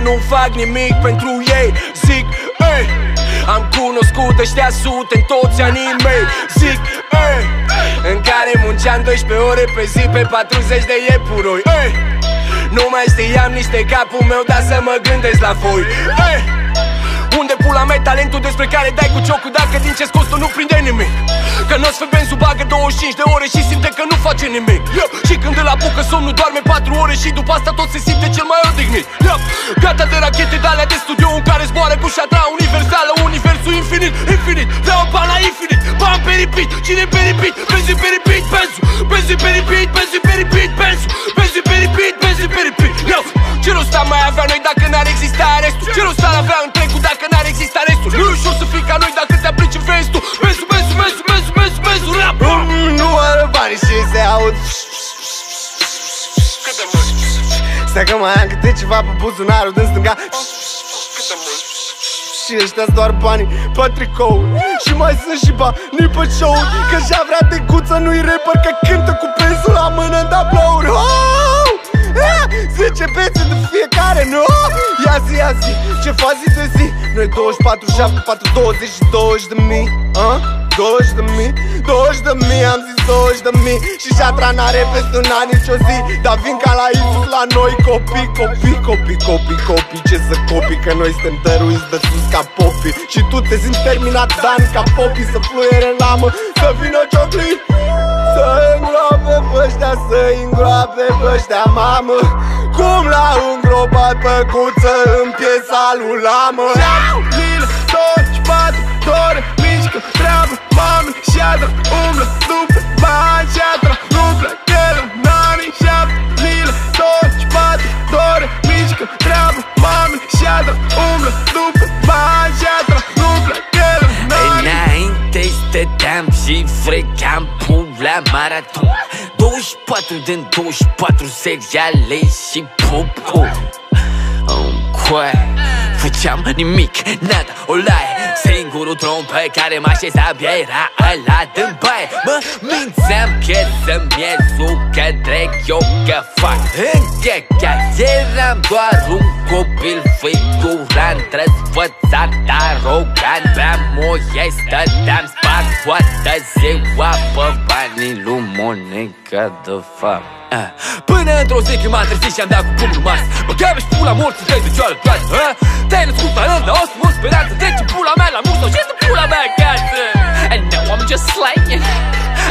nu fac nimic pentru ei. Zic, ei, am cunoscut ăștia sute în toți anii mei. Zic, ei, în care munceam 12 ore pe zi pe 40 de iepuroi. Ei, nu mai știam nici de capul meu, dar să mă gândesc la voi. Ei, unde pula mea talentul despre care dai cu ciocul dacă din ce scos tu nu prinde nimic? Că n-o sfă benzu bagă 25 de ore și simte că nu face nimic. Și când îl apucă somnul doarme 4 ore și după asta tot se simte cel mai odihnit. Gata de rachete de-alea de studio în care zboară cu șatra universală, universul infinit, infinit. Vreau bani la infinit, bani pe repeat. Cine pe repeat? Benzi pe repeat, benzu. Benzi pe repeat, benzi pe repeat, benzu. Benzi pe repeat, benzi pe repeat. Ce rost am mai avea noi dacă n-ar exista restul? Ce rost ar avea întregul dacă n-ar exista restul? Nu e ușor să fii ca noi dacă te aplici în vestul. Benzu, benzu, benzu, benzu, benzu, benzu, rap. Nu are bani și se aud. Cât de mult? Stai că mai am câte ceva pe buzunarul din stânga. Cât de mult? Și ăștia-s doar banii pe tricou. Și mai sunt și banii pe show. Că și-a vrea de guță, nu-i rapper, că cântă cu pensul la mână în tablouri. 10 bețe de fiecare, nu? Ia zi, ia zi, ce faci zi de zi? Noi 24, 7, 4, 20 și 20 de mii 20 de mii, 20 de mii, am zis 20 de mii. Și șatra n-are peste un an nici o zi. Dar vin ca la Isus la noi copii, copii, copii, copii, copii. Ce să copii, că noi suntem dăruiți de sus ca popii. Și tu te simți terminat, Dan, ca popii. Să fluiere în lamă, să vină cioclit. Să îngroape păștea, să îngroape păștea, mamă. Cum l-a îngropat pe cuță în piesa lui Lamă. Lila, 24 de ore, mișcă treabă, mami și adră, umblă după bani și adră, umblă el în anii 7. Lila, 24 de ore, mișcă treabă, mami și adră, umblă după bani și adră, umblă el în anii. Înainte stăteam și frecam pula maraton, 24 din 24 seriale și popo. Făceam nimic, nada, o laie. Singurul tron pe care mă așeza era ăla din baie. Mă mințeam că să-mi ies că trec eu că fac încheia. Eram doar un copil figurant, răsfățat, arogant. Beam moie, stăteam spart toată ziua pe banii lui Monica de fapt. Până într-o zi când m-am trezit și am dat cu pumnul mas. Mă cheamă și pula morții tăi de cioară toată. Te-ai născut talent, dar o să mult speranță. Trece pula mea la mult sau ce-ți pula mea acasă? And now I'm just slaying,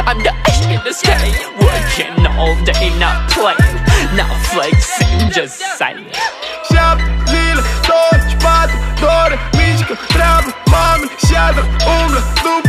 I'm the ash in the sky. Working all day, not playing, not flexing, just saying. 7 lila, 24 de ore, mișcă treabă, mami și adră, umblă după